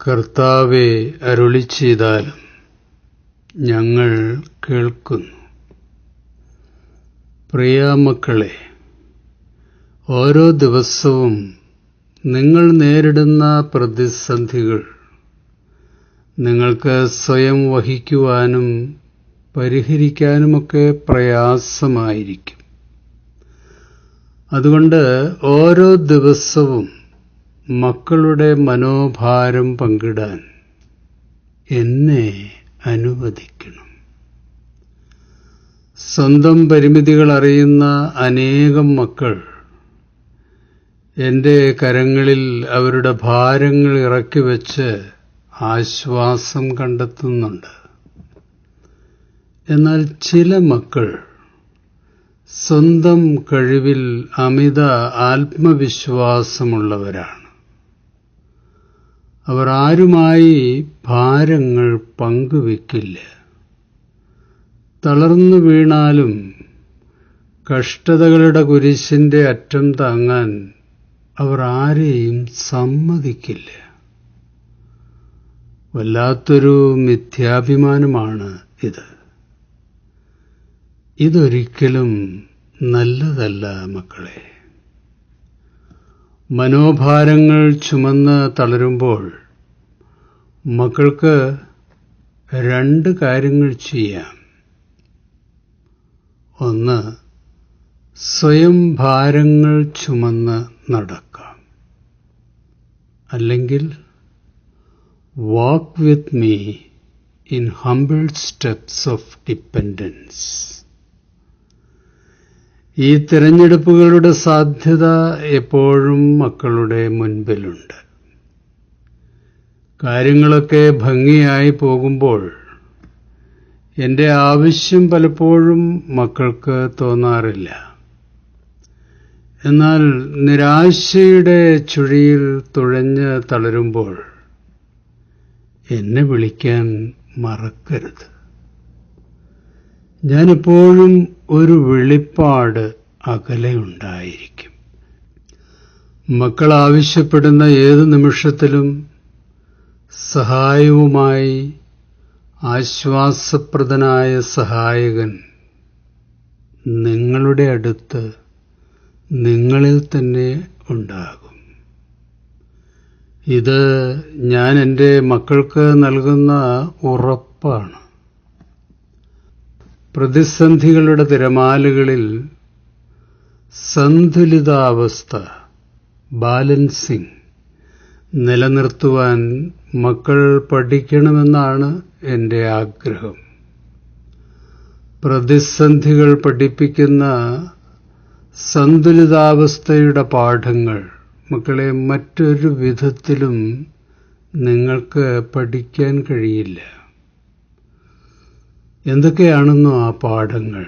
കർത്താവേ, അരുളിച്ചെയ്താലും ഞങ്ങൾ കേൾക്കുന്നു. പ്രിയ മക്കളെ, ഓരോ ദിവസവും നിങ്ങൾ നേരിടുന്ന പ്രതിസന്ധികൾ നിങ്ങൾക്ക് സ്വയം വഹിക്കുവാനും പരിഹരിക്കാനുമൊക്കെ പ്രയാസമായിരിക്കും. അതുകൊണ്ട് ഓരോ ദിവസവും മക്കളുടെ മനോഭാരം പങ്കിടാൻ എന്നെ അനുവദിക്കണം. സ്വന്തം പരിമിതികൾ അറിയുന്ന അനേകം മക്കൾ എൻ്റെ കരങ്ങളിൽ അവരുടെ ഭാരങ്ങൾ ഇറക്കി വെച്ച് ആശ്വാസം കണ്ടെത്തുന്നുണ്ട്. എന്നാൽ ചില മക്കൾ സ്വന്തം കഴിവിൽ അമിത ആത്മവിശ്വാസമുള്ളവരാണ്. അവർ ആരുമായി ഭാരങ്ങൾ പങ്കുവെക്കില്ല. തളർന്നു വീണാലും കഷ്ടതകളുടെ കുരിശിന്റെ അറ്റം താങ്ങാൻ അവർ ആരെയും സമ്മതിക്കില്ല. വല്ലാത്തൊരു മിഥ്യാഭിമാനമാണ് ഇത്. ഇതൊരിക്കലും നല്ലതല്ല മക്കളെ. മനോഭാരങ്ങൾ ചുമന്ന് തളരുമ്പോൾ മക്കൾക്ക് രണ്ട് കാര്യങ്ങൾ ചെയ്യാം. ഒന്ന്, സ്വയം ഭാരങ്ങൾ ചുമന്ന് നടക്കാം. അല്ലെങ്കിൽ walk with me in humble steps of dependence. ഈ തിരഞ്ഞെടുപ്പുകളുടെ സാധ്യത എപ്പോഴും മക്കളുടെ മുൻപിലുണ്ട്. കാര്യങ്ങളൊക്കെ ഭംഗിയായി പോകുമ്പോൾ എൻ്റെ ആവശ്യം പലപ്പോഴും മക്കൾക്ക് തോന്നാറില്ല. എന്നാൽ നിരാശയുടെ ചുഴിയിൽ തുഴഞ്ഞ് തളരുമ്പോൾ എന്നെ വിളിക്കാൻ മറക്കരുത്. ഞാനെപ്പോഴും ഒരു വെളിപ്പാട് അകലെയുണ്ടായിരിക്കും. മക്കൾ ആവശ്യപ്പെടുന്ന ഏത് നിമിഷത്തിലും സഹായവുമായി ആശ്വാസപ്രദനായ സഹായകൻ നിങ്ങളുടെ അടുത്ത് നിങ്ങളിൽ തന്നെ ഉണ്ടാകും. ഇത് ഞാൻ എൻ്റെ മക്കൾക്ക് നൽകുന്ന ഉറപ്പാണ്. പ്രതിസന്ധികളുടെ തിരമാലകളിൽ സന്തുലിതാവസ്ഥ, ബാലൻസിംഗ് നിലനിർത്തുവാൻ മക്കൾ പഠിക്കണമെന്നാണ് എൻ്റെ ആഗ്രഹം. പ്രതിസന്ധികൾ പഠിപ്പിക്കുന്ന സന്തുലിതാവസ്ഥയുടെ പാഠങ്ങൾ മക്കളെ മറ്റൊരു വിധത്തിലും നിങ്ങൾക്ക് പഠിക്കാൻ കഴിയില്ല. എന്തൊക്കെയാണെന്നോ ആ പാഠങ്ങൾ?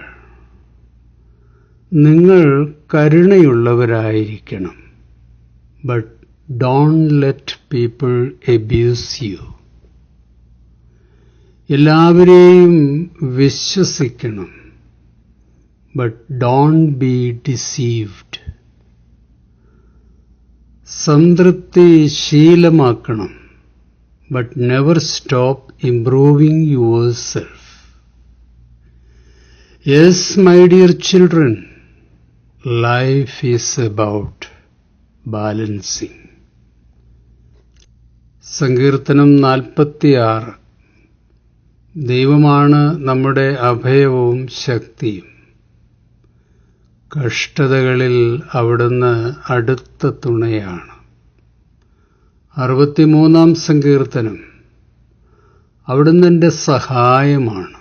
നിങ്ങൾ കരുണയുള്ളവരായിരിക്കണം. But don't let people abuse you. എല്ലാവരെയും വിശ്വസിക്കണം. But don't be deceived. സംതൃപ്തി ശീലമാക്കണം. But never stop improving yourself. Yes, my dear children, life is about balancing. സങ്കീർത്തനം 46. ദൈവമാണ് നമ്മുടെ അഭയവും ശക്തിയും. കഷ്ടതകളിൽ അവിടുന്ന് അടുത്ത തുണയാണ്. 63-ാം സങ്കീർത്തനം. അവിടുന്ന് എൻ്റെ സഹായമാണ്.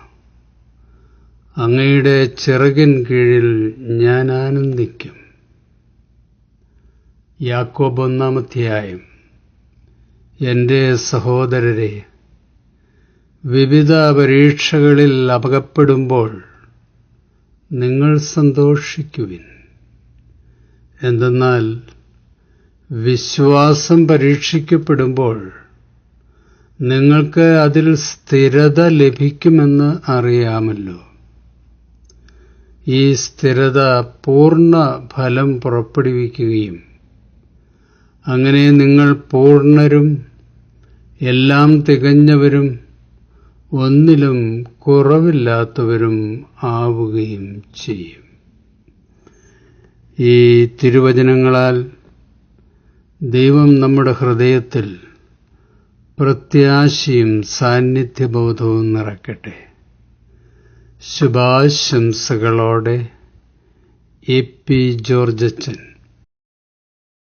അങ്ങയുടെ ചിറകിൻ കീഴിൽ ഞാൻ ആനന്ദിക്കും. യാക്കോബ് 1-ാം അധ്യായം. എൻ്റെ സഹോദരരെ, വിവിധ പരീക്ഷകളിൽ അകപ്പെടുമ്പോൾ നിങ്ങൾ സന്തോഷിക്കുവിൻ. എന്തെന്നാൽ വിശ്വാസം പരീക്ഷിക്കപ്പെടുമ്പോൾ നിങ്ങൾക്ക് അതിൽ സ്ഥിരത ലഭിക്കുമെന്ന് അറിയാമല്ലോ. ഈ സ്ഥിരത പൂർണ്ണ ഫലം പുറപ്പെടുവിക്കുകയും അങ്ങനെ നിങ്ങൾ പൂർണ്ണരും എല്ലാം തികഞ്ഞവരും ഒന്നിലും കുറവില്ലാത്തവരും ആവുകയും ചെയ്യും. ഈ തിരുവചനങ്ങളാൽ ദൈവം നമ്മുടെ ഹൃദയത്തിൽ പ്രത്യാശയും സാന്നിധ്യബോധവും നിറയ്ക്കട്ടെ. ശുഭാശംസകളോടെ എ പി ജോർജച്ചൻ.